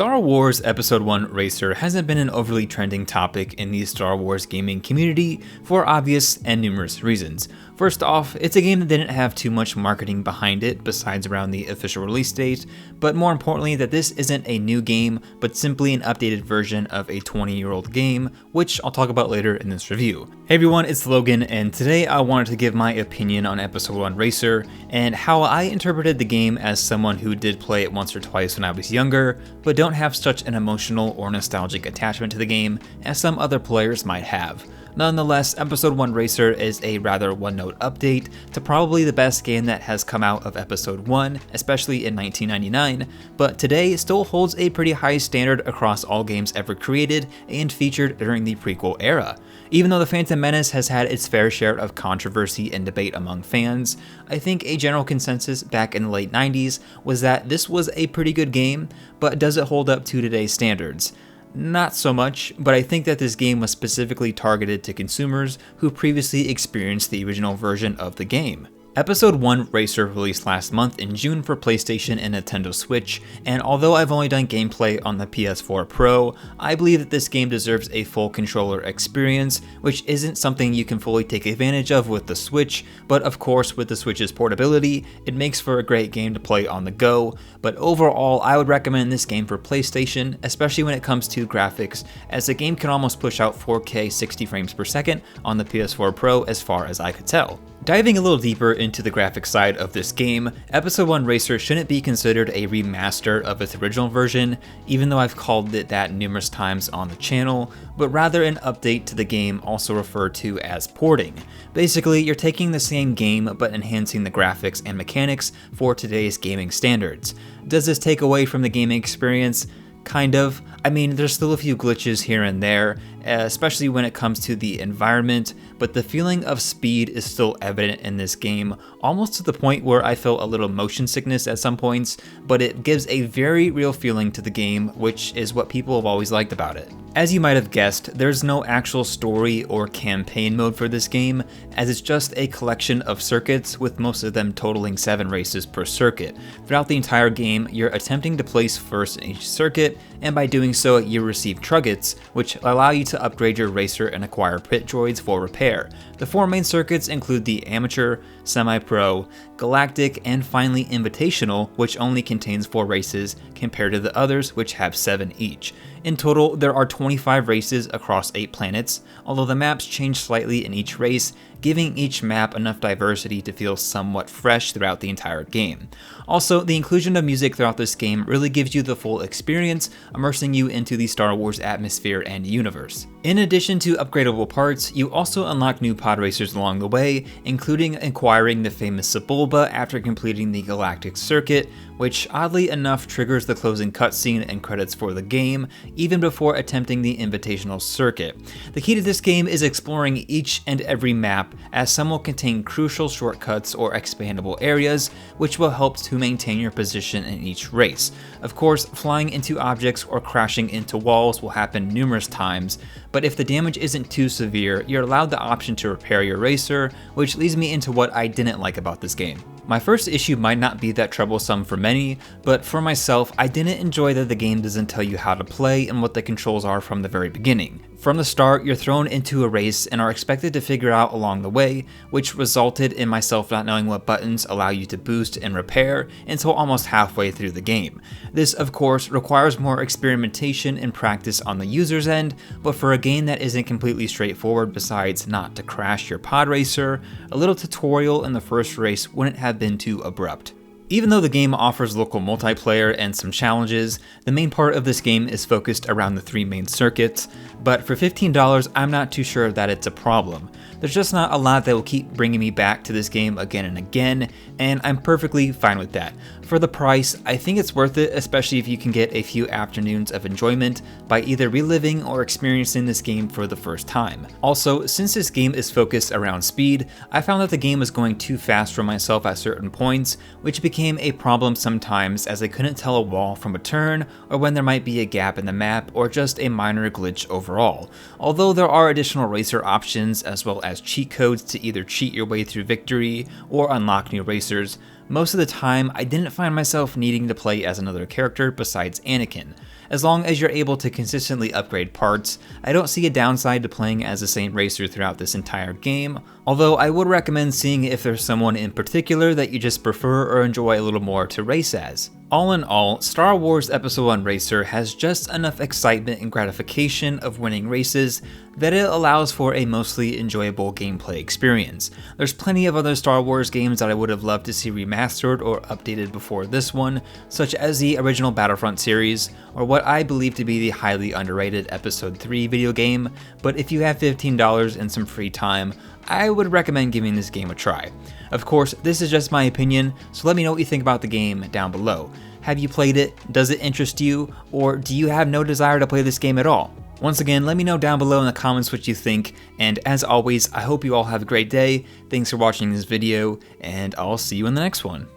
Star Wars Episode 1 Racer hasn't been an overly trending topic in the Star Wars gaming community for obvious and numerous reasons. First off, it's a game that didn't have too much marketing behind it besides around the official release date, but more importantly that this isn't a new game, but simply an updated version of a 20-year-old game, which I'll talk about later in this review. Hey everyone, it's Logan, and today I wanted to give my opinion on Episode 1 Racer, and how I interpreted the game as someone who did play it once or twice when I was younger, but don't have such an emotional or nostalgic attachment to the game as some other players might have. Nonetheless, Episode 1 Racer is a rather one-note update to probably the best game that has come out of Episode 1, especially in 1999, but today still holds a pretty high standard across all games ever created and featured during the prequel era. Even though The Phantom Menace has had its fair share of controversy and debate among fans, I think a general consensus back in the late 90s was that this was a pretty good game, but does it hold up to today's standards? Not so much, but I think that this game was specifically targeted to consumers who previously experienced the original version of the game. Episode 1 Racer released last month in June for PlayStation and Nintendo Switch, and although I've only done gameplay on the PS4 Pro, I believe that this game deserves a full controller experience, which isn't something you can fully take advantage of with the Switch, but of course with the Switch's portability, it makes for a great game to play on the go. But overall, I would recommend this game for PlayStation, especially when it comes to graphics, as the game can almost push out 4K 60 frames per second on the PS4 Pro as far as I could tell. Diving a little deeper into the graphics side of this game, Episode 1 Racer shouldn't be considered a remaster of its original version, even though I've called it that numerous times on the channel, but rather an update to the game, also referred to as porting. Basically, you're taking the same game but enhancing the graphics and mechanics for today's gaming standards. Does this take away from the gaming experience? Kind of. I mean, there's still a few glitches here and there, especially when it comes to the environment, but the feeling of speed is still evident in this game, almost to the point where I felt a little motion sickness at some points, but it gives a very real feeling to the game, which is what people have always liked about it. As you might have guessed, there's no actual story or campaign mode for this game, as it's just a collection of circuits, with most of them totaling 7 races per circuit. Throughout the entire game, you're attempting to place first in each circuit, and by doing so, you receive Truggets, which allow you to upgrade your racer and acquire pit droids for repair. The 4 main circuits include the Amateur, Semi-Pro, Galactic, and finally Invitational, which only contains 4 races compared to the others, which have 7 each. In total, there are 25 races across 8 planets, although the maps change slightly in each race, giving each map enough diversity to feel somewhat fresh throughout the entire game. Also, the inclusion of music throughout this game really gives you the full experience, immersing you into the Star Wars atmosphere and universe. In addition to upgradable parts, you also unlock new pod racers along the way, including acquiring the famous Sebulba after completing the Galactic Circuit, which oddly enough triggers the closing cutscene and credits for the game, even before attempting the Invitational Circuit. The key to this game is exploring each and every map, as some will contain crucial shortcuts or expandable areas, which will help to maintain your position in each race. Of course, flying into objects or crashing into walls will happen numerous times, but if the damage isn't too severe, you're allowed the option to repair your racer, which leads me into what I didn't like about this game. My first issue might not be that troublesome for many, but for myself, I didn't enjoy that the game doesn't tell you how to play and what the controls are from the very beginning. From the start, you're thrown into a race and are expected to figure out along the way, which resulted in myself not knowing what buttons allow you to boost and repair until almost halfway through the game. This, of course, requires more experimentation and practice on the user's end, but for a game that isn't completely straightforward besides not to crash your pod racer, a little tutorial in the first race wouldn't have been too abrupt. Even though the game offers local multiplayer and some challenges, the main part of this game is focused around the 3 main circuits, but for $15 I'm not too sure that it's a problem. There's just not a lot that will keep bringing me back to this game again and again, and I'm perfectly fine with that. For the price, I think it's worth it, especially if you can get a few afternoons of enjoyment by either reliving or experiencing this game for the first time. Also, since this game is focused around speed, I found that the game was going too fast for myself at certain points, which became a problem sometimes as I couldn't tell a wall from a turn, or when there might be a gap in the map, or just a minor glitch overall. Although there are additional racer options as well as cheat codes to either cheat your way through victory or unlock new racers, most of the time I didn't find myself needing to play as another character besides Anakin. As long as you're able to consistently upgrade parts, I don't see a downside to playing as the same racer throughout this entire game, although I would recommend seeing if there's someone in particular that you just prefer or enjoy a little more to race as. All in all, Star Wars Episode 1 Racer has just enough excitement and gratification of winning races that it allows for a mostly enjoyable gameplay experience. There's plenty of other Star Wars games that I would have loved to see remastered or updated before this one, such as the original Battlefront series, or what I believe to be the highly underrated Episode 3 video game, but if you have $15 and some free time, I would recommend giving this game a try. Of course, this is just my opinion, so let me know what you think about the game down below. Have you played it? Does it interest you? Or do you have no desire to play this game at all? Once again, let me know down below in the comments what you think, and as always, I hope you all have a great day. Thanks for watching this video, and I'll see you in the next one.